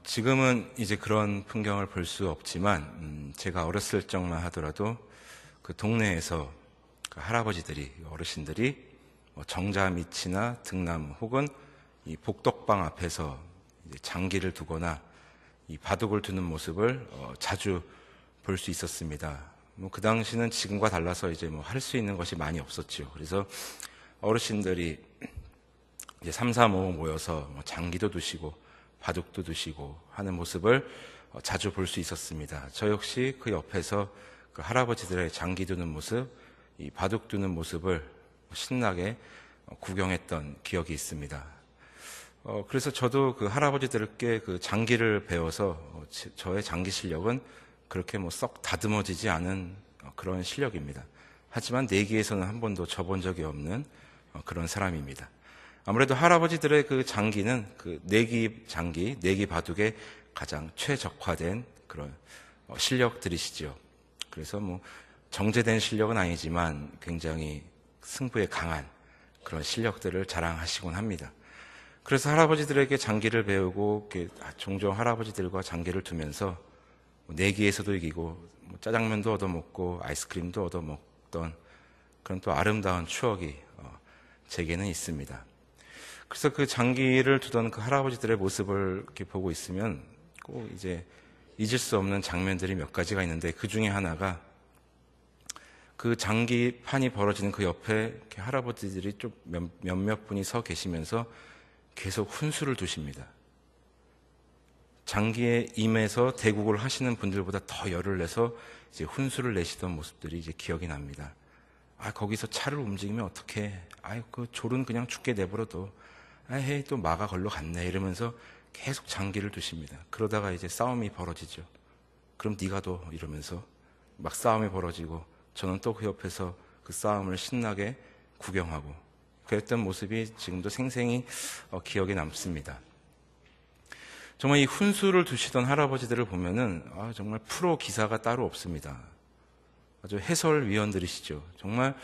지금은 이제 그런 풍경을 볼 수 없지만, 제가 어렸을 적만 하더라도 그 동네에서 그 할아버지들이, 어르신들이 정자 밑이나 등나무 혹은 이 복덕방 앞에서 이제 장기를 두거나 이 바둑을 두는 모습을 자주 볼 수 있었습니다. 그 당시는 지금과 달라서 이제 할 수 있는 것이 많이 없었죠. 그래서 어르신들이 이제 3, 4, 5 모여서 장기도 두시고 바둑도 두시고 하는 모습을 자주 볼 수 있었습니다. 저 역시 그 옆에서 그 할아버지들의 장기 두는 모습, 이 바둑 두는 모습을 신나게 구경했던 기억이 있습니다. 그래서 저도 그 할아버지들께 그 장기를 배워서 저의 장기 실력은 그렇게 썩 다듬어지지 않은 그런 실력입니다. 하지만 내기에서는 한 번도 져본 적이 없는 그런 사람입니다. 아무래도 할아버지들의 그 장기는 그 내기 장기, 내기 바둑에 가장 최적화된 그런 실력들이시죠. 그래서 정제된 실력은 아니지만 굉장히 승부에 강한 그런 실력들을 자랑하시곤 합니다. 그래서 할아버지들에게 장기를 배우고 종종 할아버지들과 장기를 두면서 내기에서도 이기고 짜장면도 얻어먹고 아이스크림도 얻어먹던 그런 또 아름다운 추억이 제게는 있습니다. 그래서 그 장기를 두던 그 할아버지들의 모습을 이렇게 보고 있으면 꼭 이제 잊을 수 없는 장면들이 몇 가지가 있는데, 그 중에 하나가 그 장기판이 벌어지는 그 옆에 이렇게 할아버지들이 좀 몇몇 분이 서 계시면서 계속 훈수를 두십니다. 장기에 임해서 대국을 하시는 분들보다 더 열을 내서 이제 훈수를 내시던 모습들이 이제 기억이 납니다. 거기서 차를 움직이면 어떡해. 그 졸은 그냥 죽게 내버려둬. 헤이, 또 마가 걸러 갔네. 이러면서 계속 장기를 두십니다. 그러다가 이제 싸움이 벌어지죠. 그럼 네가 둬. 이러면서 막 싸움이 벌어지고, 저는 또 그 옆에서 그 싸움을 신나게 구경하고 그랬던 모습이 지금도 생생히 기억에 남습니다. 정말 이 훈수를 두시던 할아버지들을 보면은 정말 프로 기사가 따로 없습니다. 아주 해설위원들이시죠. 정말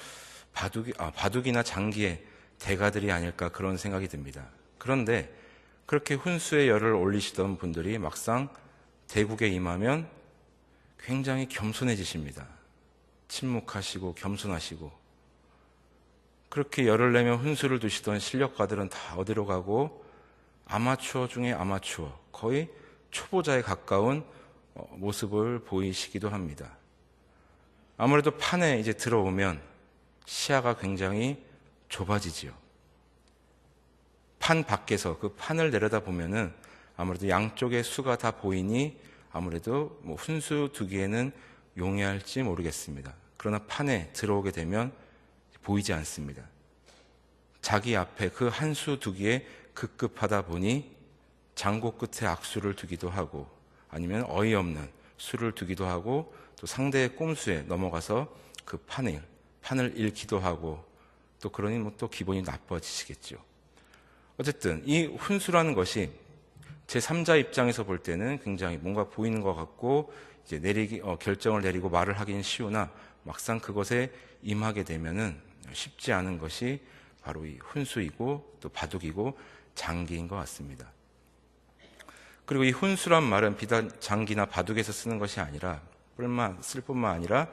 바둑이나 장기의 대가들이 아닐까 그런 생각이 듭니다. 그런데 그렇게 훈수의 열을 올리시던 분들이 막상 대국에 임하면 굉장히 겸손해지십니다. 침묵하시고 겸손하시고, 그렇게 열을 내며 훈수를 두시던 실력가들은 다 어디로 가고 아마추어 중에 아마추어, 거의 초보자에 가까운 모습을 보이시기도 합니다. 아무래도 판에 이제 들어오면 시야가 굉장히 좁아지지요. 판 밖에서 그 판을 내려다보면은 아무래도 양쪽의 수가 다 보이니 아무래도 훈수 두기에는 용이할지 모르겠습니다. 그러나 판에 들어오게 되면 보이지 않습니다. 자기 앞에 그 한 수 두기에 급급하다 보니 장고 끝에 악수를 두기도 하고, 아니면 어이없는 수를 두기도 하고, 또 상대의 꼼수에 넘어가서 그 판을 잃기도 하고, 또 그러니 또 기분이 나빠지시겠죠. 어쨌든 이 훈수라는 것이 제3자 입장에서 볼 때는 굉장히 뭔가 보이는 것 같고 이제 결정을 내리고 말을 하기는 쉬우나, 막상 그것에 임하게 되면은 쉽지 않은 것이 바로 이 훈수이고 또 바둑이고 장기인 것 같습니다. 그리고 이 훈수란 말은 비단 장기나 바둑에서 쓰는 것이 아니라 쓸 뿐만 아니라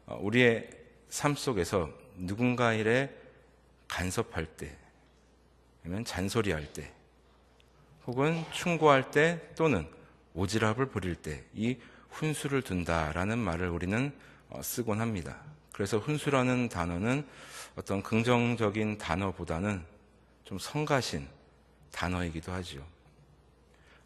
우리의 삶 속에서 누군가 일에 간섭할 때, 아니면 잔소리할 때, 혹은 충고할 때, 또는 오지랖을 부릴 때 이 훈수를 둔다라는 말을 우리는 쓰곤 합니다. 그래서 훈수라는 단어는 어떤 긍정적인 단어보다는 좀 성가신 단어이기도 하죠.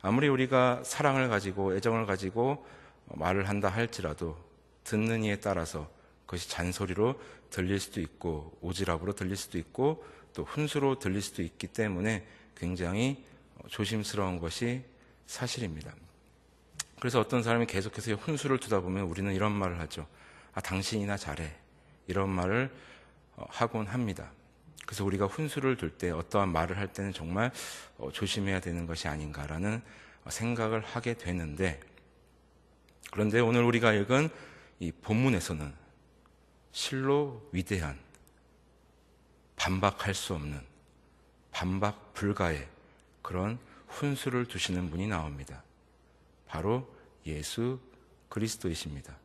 아무리 우리가 사랑을 가지고 애정을 가지고 말을 한다 할지라도 듣는 이에 따라서 그것이 잔소리로 들릴 수도 있고 오지랖으로 들릴 수도 있고 또 훈수로 들릴 수도 있기 때문에 굉장히 조심스러운 것이 사실입니다. 그래서 어떤 사람이 계속해서 훈수를 두다 보면 우리는 이런 말을 하죠. 당신이나 잘해. 이런 말을 하곤 합니다. 그래서 우리가 훈수를 둘 때, 어떠한 말을 할 때는 정말 조심해야 되는 것이 아닌가라는 생각을 하게 되는데, 그런데 오늘 우리가 읽은 이 본문에서는 실로 위대한, 반박할 수 없는, 반박 불가의 그런 훈수를 두시는 분이 나옵니다. 바로 예수 그리스도이십니다.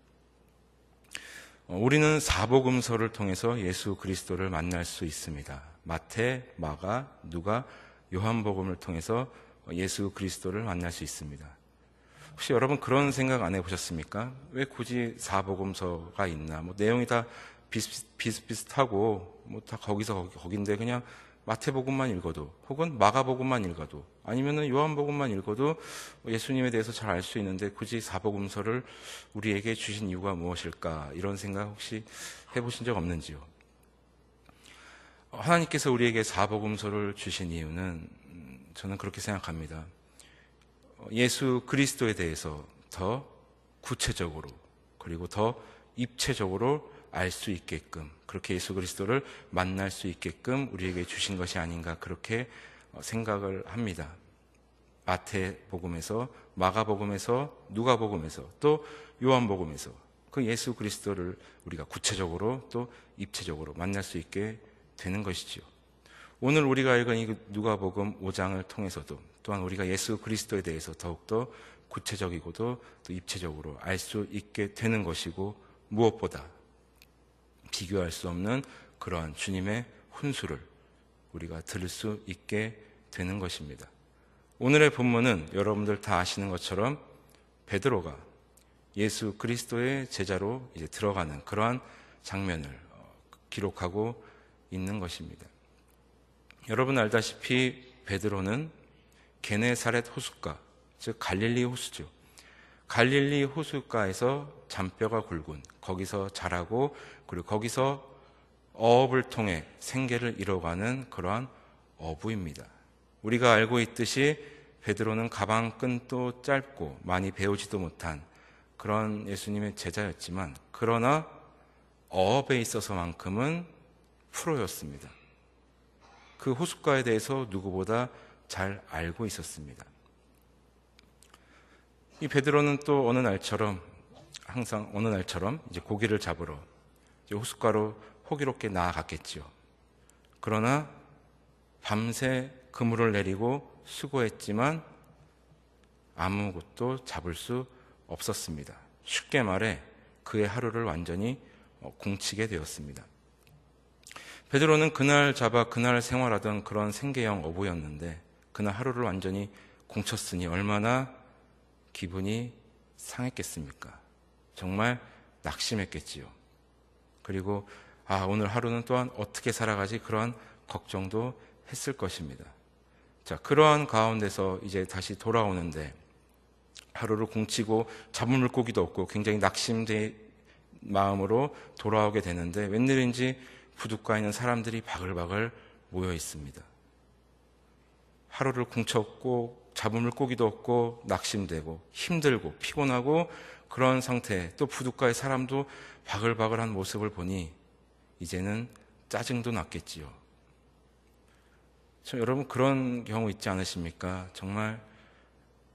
우리는 사복음서를 통해서 예수 그리스도를 만날 수 있습니다. 마태, 마가, 누가, 요한복음을 통해서 예수 그리스도를 만날 수 있습니다. 혹시 여러분 그런 생각 안 해보셨습니까? 왜 굳이 사복음서가 있나? 내용이 다 비슷비슷하고 다 거기서 거긴데 그냥 마태복음만 읽어도 혹은 마가복음만 읽어도 아니면은 요한복음만 읽어도 예수님에 대해서 잘 알 수 있는데 굳이 사복음서를 우리에게 주신 이유가 무엇일까? 이런 생각 혹시 해보신 적 없는지요? 하나님께서 우리에게 사복음서를 주신 이유는 저는 그렇게 생각합니다. 예수 그리스도에 대해서 더 구체적으로 그리고 더 입체적으로 알 수 있게끔 그렇게 예수 그리스도를 만날 수 있게끔 우리에게 주신 것이 아닌가 그렇게 생각을 합니다. 마태복음에서 마가복음에서 누가복음에서 또 요한복음에서 그 예수 그리스도를 우리가 구체적으로 또 입체적으로 만날 수 있게 되는 것이지요. 오늘 우리가 읽은 이 누가복음 5장을 통해서도 또한 우리가 예수 그리스도에 대해서 더욱더 구체적이고도 또 입체적으로 알 수 있게 되는 것이고 무엇보다 비교할 수 없는 그러한 주님의 훈수를 우리가 들을 수 있게 되는 것입니다. 오늘의 본문은 여러분들 다 아시는 것처럼 베드로가 예수 그리스도의 제자로 이제 들어가는 그러한 장면을 기록하고 있는 것입니다. 여러분 알다시피 베드로는 게네사렛 호숫가, 즉 갈릴리 호수죠. 갈릴리 호숫가에서 잔뼈가 굵은 거기서 자라고 그리고 거기서 어업을 통해 생계를 이뤄가는 그러한 어부입니다. 우리가 알고 있듯이 베드로는 가방끈도 짧고 많이 배우지도 못한 그런 예수님의 제자였지만 그러나 어업에 있어서만큼은 프로였습니다. 그 호숫가에 대해서 누구보다 잘 알고 있었습니다. 이 베드로는 또 어느 날처럼 이제 고기를 잡으러 이제 호숫가로 호기롭게 나아갔겠지요. 그러나 밤새 그물을 내리고 수고했지만 아무것도 잡을 수 없었습니다. 쉽게 말해 그의 하루를 완전히 공치게 되었습니다. 베드로는 그날 잡아 그날 생활하던 그런 생계형 어부였는데 그날 하루를 완전히 공쳤으니 얼마나 기분이 상했겠습니까? 정말 낙심했겠지요. 그리고 오늘 하루는 또한 어떻게 살아가지 그러한 걱정도 했을 것입니다. 자, 그러한 가운데서 이제 다시 돌아오는데 하루를 공치고 잡은 물고기도 없고 굉장히 낙심된 마음으로 돌아오게 되는데 웬일인지 부둣가에 있는 사람들이 바글바글 모여 있습니다. 하루를 공쳤고 잡은 물고기도 없고 낙심되고 힘들고 피곤하고 그런 상태 또 부둣가의 사람도 바글바글한 모습을 보니 이제는 짜증도 났겠지요. 여러분 그런 경우 있지 않으십니까? 정말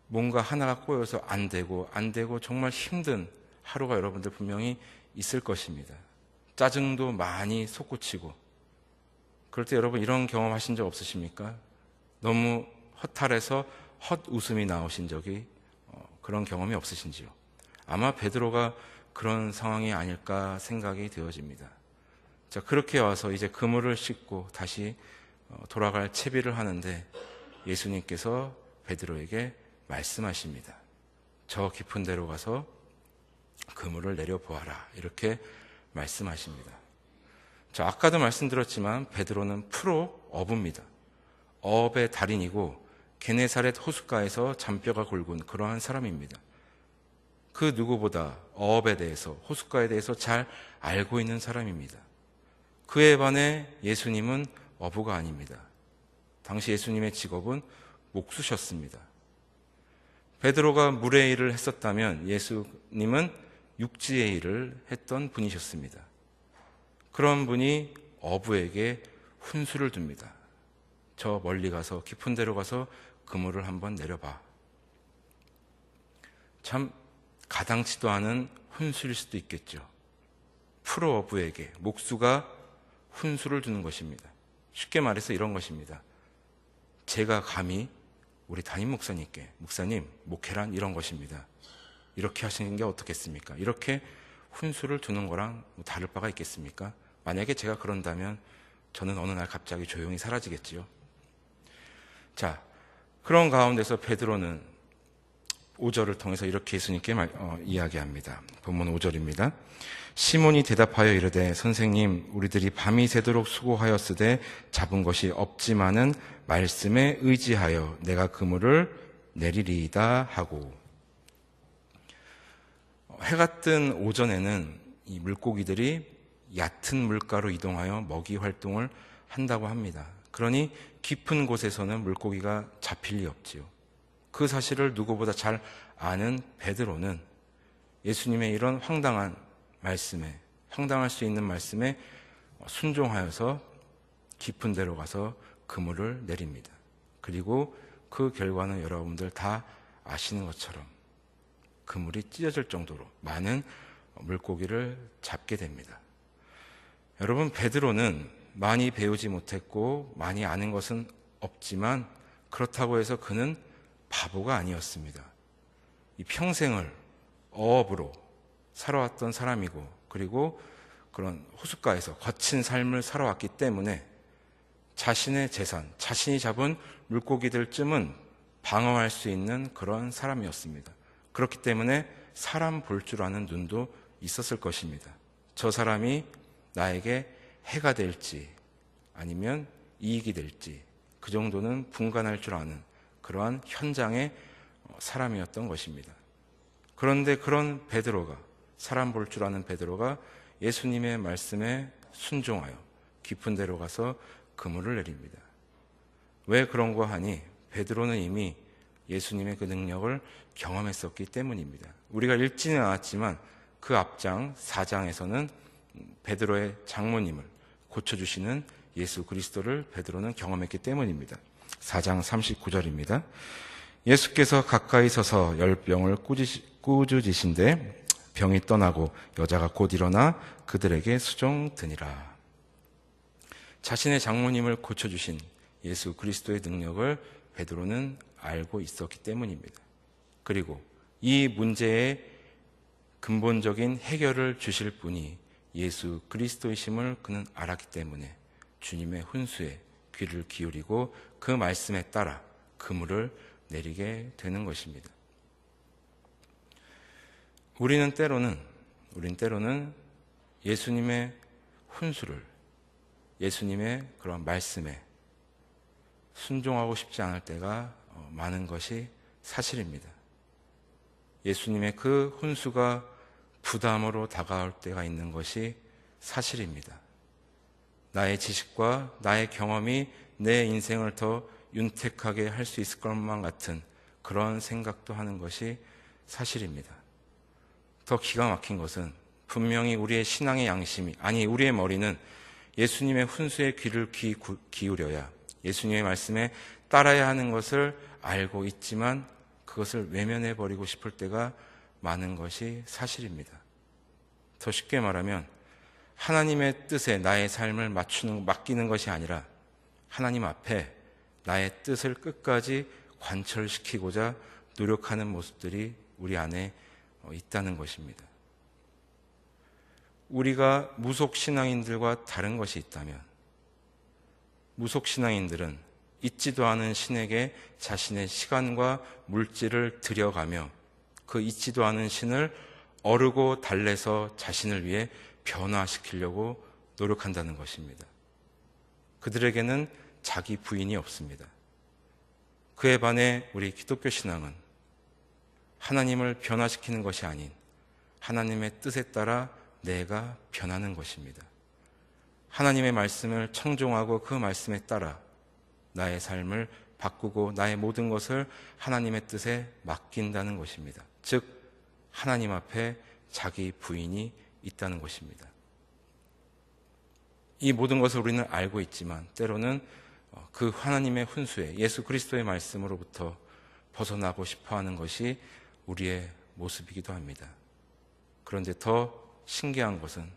뭔가 하나가 꼬여서 안 되고 정말 힘든 하루가 여러분들 분명히 있을 것입니다. 짜증도 많이 솟구치고 그럴 때 여러분 이런 경험 하신 적 없으십니까? 너무 허탈해서 헛웃음이 나오신 적이 그런 경험이 없으신지요? 아마 베드로가 그런 상황이 아닐까 생각이 되어집니다. 자, 그렇게 와서 이제 그물을 씻고 다시 돌아갈 채비를 하는데 예수님께서 베드로에게 말씀하십니다. 저 깊은 데로 가서 그물을 내려보아라. 이렇게 말씀하십니다. 자, 아까도 말씀드렸지만 베드로는 프로 어부입니다. 어업의 달인이고 게네사렛 호숫가에서 잔뼈가 굵은 그러한 사람입니다. 그 누구보다 어업에 대해서 호숫가에 대해서 잘 알고 있는 사람입니다. 그에 반해 예수님은 어부가 아닙니다. 당시 예수님의 직업은 목수셨습니다. 베드로가 물의 일을 했었다면 예수님은 육지의 일을 했던 분이셨습니다. 그런 분이 어부에게 훈수를 둡니다. 저 멀리 가서 깊은 데로 가서 그물을 한번 내려봐. 참 가당치도 않은 훈수일 수도 있겠죠. 프로 어부에게 목수가 훈수를 두는 것입니다. 쉽게 말해서 이런 것입니다. 제가 감히 우리 담임 목사님께, 목사님, 목회란 이런 것입니다. 이렇게 하시는 게 어떻겠습니까? 이렇게 훈수를 두는 거랑 뭐 다를 바가 있겠습니까? 만약에 제가 그런다면 저는 어느 날 갑자기 조용히 사라지겠지요. 자, 그런 가운데서 베드로는 5절을 통해서 이렇게 예수님께 이야기합니다. 본문 5절입니다. 시몬이 대답하여 이르되 선생님 우리들이 밤이 새도록 수고하였으되 잡은 것이 없지만은 말씀에 의지하여 내가 그물을 내리리이다 하고, 해가 뜬 오전에는 이 물고기들이 얕은 물가로 이동하여 먹이 활동을 한다고 합니다. 그러니 깊은 곳에서는 물고기가 잡힐 리 없지요. 그 사실을 누구보다 잘 아는 베드로는 예수님의 이런 황당한 말씀에, 황당할 수 있는 말씀에 순종하여서 깊은 데로 가서 그물을 내립니다. 그리고 그 결과는 여러분들 다 아시는 것처럼 그물이 찢어질 정도로 많은 물고기를 잡게 됩니다. 여러분, 베드로는 많이 배우지 못했고 많이 아는 것은 없지만 그렇다고 해서 그는 바보가 아니었습니다. 이 평생을 어업으로 살아왔던 사람이고, 그리고 그런 호숫가에서 거친 삶을 살아왔기 때문에 자신의 재산, 자신이 잡은 물고기들쯤은 방어할 수 있는 그런 사람이었습니다. 그렇기 때문에 사람 볼 줄 아는 눈도 있었을 것입니다. 저 사람이 나에게 해가 될지 아니면 이익이 될지 그 정도는 분간할 줄 아는 그러한 현장의 사람이었던 것입니다. 그런데 그런 베드로가, 사람 볼 줄 아는 베드로가 예수님의 말씀에 순종하여 깊은 데로 가서 그물을 내립니다. 왜 그런가 하니 베드로는 이미 예수님의 그 능력을 경험했었기 때문입니다. 우리가 읽지는 않았지만 그 앞장 4장에서는 베드로의 장모님을 고쳐주시는 예수 그리스도를 베드로는 경험했기 때문입니다. 4장 39절입니다. 예수께서 가까이 서서 열병을 꾸짖으신데 병이 떠나고 여자가 곧 일어나 그들에게 수종드니라. 자신의 장모님을 고쳐주신 예수 그리스도의 능력을 베드로는 알고 있었기 때문입니다. 그리고 이 문제의 근본적인 해결을 주실 분이 예수 그리스도이심을 그는 알았기 때문에 주님의 훈수에 귀를 기울이고 그 말씀에 따라 그물을 내리게 되는 것입니다. 우리는 때로는 예수님의 훈수를, 예수님의 그런 말씀에 순종하고 싶지 않을 때가 많은 것이 사실입니다. 예수님의 그 훈수가 부담으로 다가올 때가 있는 것이 사실입니다. 나의 지식과 나의 경험이 내 인생을 더 윤택하게 할 수 있을 것만 같은 그런 생각도 하는 것이 사실입니다. 더 기가 막힌 것은 분명히 우리의 신앙의 양심이, 아니 우리의 머리는 예수님의 훈수에 귀를 기울여야 예수님의 말씀에 따라야 하는 것을 알고 있지만 그것을 외면해버리고 싶을 때가 많은 것이 사실입니다. 더 쉽게 말하면 하나님의 뜻에 나의 삶을 맡기는 것이 아니라 하나님 앞에 나의 뜻을 끝까지 관철시키고자 노력하는 모습들이 우리 안에 있다는 것입니다. 우리가 무속신앙인들과 다른 것이 있다면, 무속신앙인들은 있지도 않은 신에게 자신의 시간과 물질을 들여가며 그 있지도 않은 신을 어르고 달래서 자신을 위해 변화시키려고 노력한다는 것입니다. 그들에게는 자기 부인이 없습니다. 그에 반해 우리 기독교 신앙은 하나님을 변화시키는 것이 아닌 하나님의 뜻에 따라 내가 변하는 것입니다. 하나님의 말씀을 청종하고 그 말씀에 따라 나의 삶을 바꾸고 나의 모든 것을 하나님의 뜻에 맡긴다는 것입니다. 즉 하나님 앞에 자기 부인이 있다는 것입니다. 이 모든 것을 우리는 알고 있지만 때로는 그 하나님의 훈수에 예수 그리스도의 말씀으로부터 벗어나고 싶어하는 것이 우리의 모습이기도 합니다. 그런데 더 신기한 것은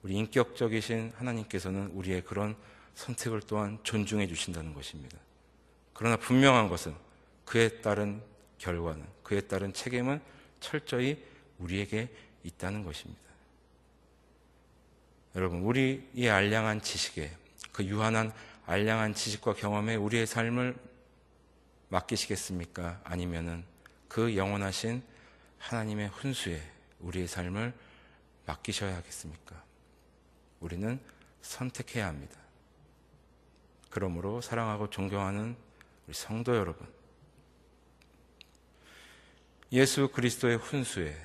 우리 인격적이신 하나님께서는 우리의 그런 선택을 또한 존중해 주신다는 것입니다. 그러나 분명한 것은 그에 따른 결과는, 그에 따른 책임은 철저히 우리에게 있다는 것입니다. 여러분, 우리의 알량한 지식에, 그 유한한 알량한 지식과 경험에 우리의 삶을 맡기시겠습니까? 아니면은 그 영원하신 하나님의 훈수에 우리의 삶을 맡기셔야 하겠습니까? 우리는 선택해야 합니다. 그러므로 사랑하고 존경하는 우리 성도 여러분, 예수 그리스도의 훈수에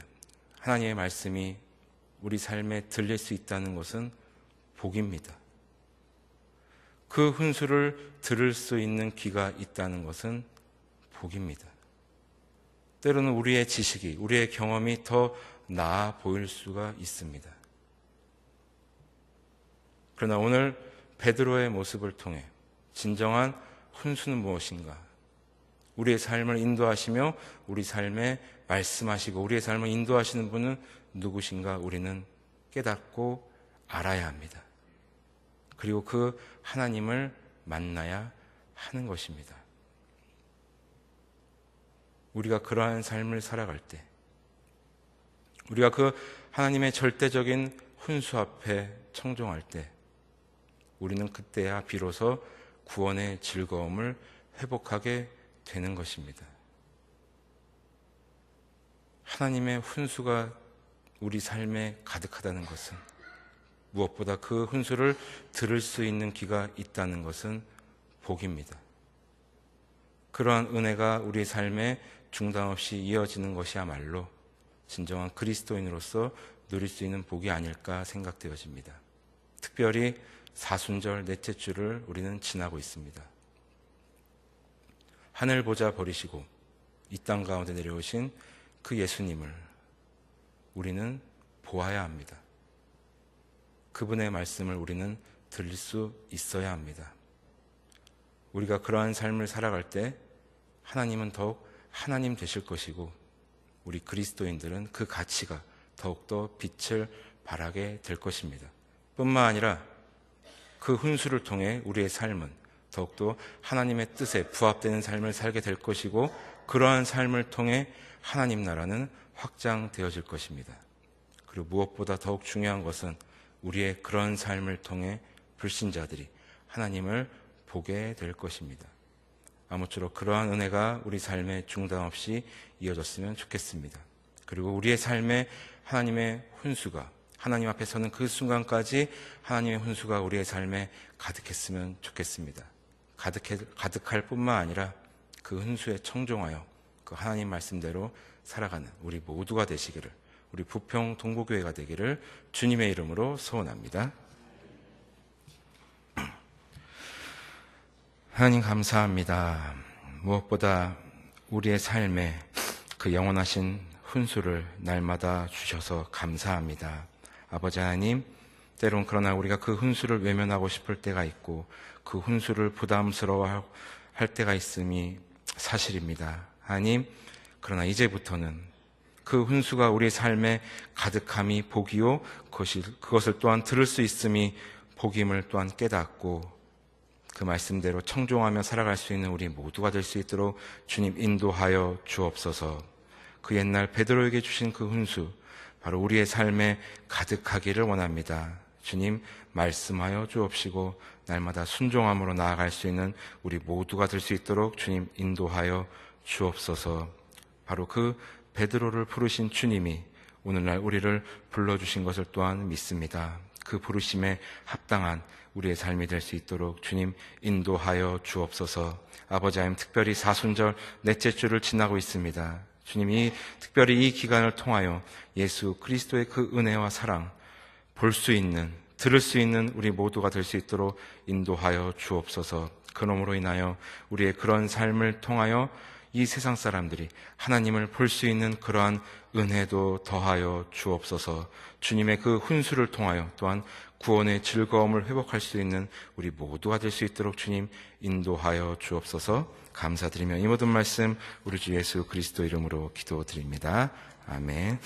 하나님의 말씀이 우리 삶에 들릴 수 있다는 것은 복입니다. 그 훈수를 들을 수 있는 귀가 있다는 것은 복입니다. 때로는 우리의 지식이, 우리의 경험이 더 나아 보일 수가 있습니다. 그러나 오늘 베드로의 모습을 통해 진정한 훈수는 무엇인가? 우리의 삶을 인도하시며 우리 삶에 말씀하시고 우리의 삶을 인도하시는 분은 누구신가? 우리는 깨닫고 알아야 합니다. 그리고 그 하나님을 만나야 하는 것입니다. 우리가 그러한 삶을 살아갈 때, 우리가 그 하나님의 절대적인 훈수 앞에 청종할 때, 우리는 그때야 비로소 구원의 즐거움을 회복하게 되는 것입니다. 하나님의 훈수가 우리 삶에 가득하다는 것은, 무엇보다 그 훈수를 들을 수 있는 귀가 있다는 것은 복입니다. 그러한 은혜가 우리 삶에 중단 없이 이어지는 것이야말로 진정한 그리스도인으로서 누릴 수 있는 복이 아닐까 생각되어집니다. 특별히 사순절 넷째 주를 우리는 지나고 있습니다. 하늘 보자 버리시고 이 땅 가운데 내려오신 그 예수님을 우리는 보아야 합니다. 그분의 말씀을 우리는 들을 수 있어야 합니다. 우리가 그러한 삶을 살아갈 때 하나님은 더욱 하나님 되실 것이고 우리 그리스도인들은 그 가치가 더욱더 빛을 발하게 될 것입니다. 뿐만 아니라 그 훈수를 통해 우리의 삶은 더욱더 하나님의 뜻에 부합되는 삶을 살게 될 것이고 그러한 삶을 통해 하나님 나라는 확장되어질 것입니다. 그리고 무엇보다 더욱 중요한 것은 우리의 그런 삶을 통해 불신자들이 하나님을 보게 될 것입니다. 아무쪼록 그러한 은혜가 우리 삶에 중단 없이 이어졌으면 좋겠습니다. 그리고 우리의 삶에 하나님의 훈수가, 하나님 앞에 서는 그 순간까지 하나님의 훈수가 우리의 삶에 가득했으면 좋겠습니다. 가득할 뿐만 아니라 그 훈수에 청종하여 그 하나님 말씀대로 살아가는 우리 모두가 되시기를, 우리 부평 동부교회가 되기를 주님의 이름으로 소원합니다. 하나님 감사합니다. 무엇보다 우리의 삶에 그 영원하신 훈수를 날마다 주셔서 감사합니다. 아버지 하나님, 때론 그러나 우리가 그 훈수를 외면하고 싶을 때가 있고 그 훈수를 부담스러워할 때가 있음이 사실입니다. 하나님, 그러나 이제부터는 그 훈수가 우리의 삶에 가득함이 복이요, 그것을 또한 들을 수 있음이 복임을 또한 깨닫고 그 말씀대로 청종하며 살아갈 수 있는 우리 모두가 될 수 있도록 주님 인도하여 주옵소서. 그 옛날 베드로에게 주신 그 훈수 바로 우리의 삶에 가득하기를 원합니다. 주님 말씀하여 주옵시고 날마다 순종함으로 나아갈 수 있는 우리 모두가 될 수 있도록 주님 인도하여 주옵소서. 바로 그 베드로를 부르신 주님이 오늘날 우리를 불러주신 것을 또한 믿습니다. 그 부르심에 합당한 우리의 삶이 될 수 있도록 주님 인도하여 주옵소서. 아버지 하나님, 특별히 사순절 넷째 주를 지나고 있습니다. 주님이 특별히 이 기간을 통하여 예수 그리스도의 그 은혜와 사랑 볼 수 있는, 들을 수 있는 우리 모두가 될 수 있도록 인도하여 주옵소서. 그놈으로 인하여 우리의 그런 삶을 통하여 이 세상 사람들이 하나님을 볼 수 있는 그러한 은혜도 더하여 주옵소서. 주님의 그 훈수를 통하여 또한 구원의 즐거움을 회복할 수 있는 우리 모두가 될 수 있도록 주님 인도하여 주옵소서. 감사드리며 이 모든 말씀 우리 주 예수 그리스도 이름으로 기도드립니다. 아멘.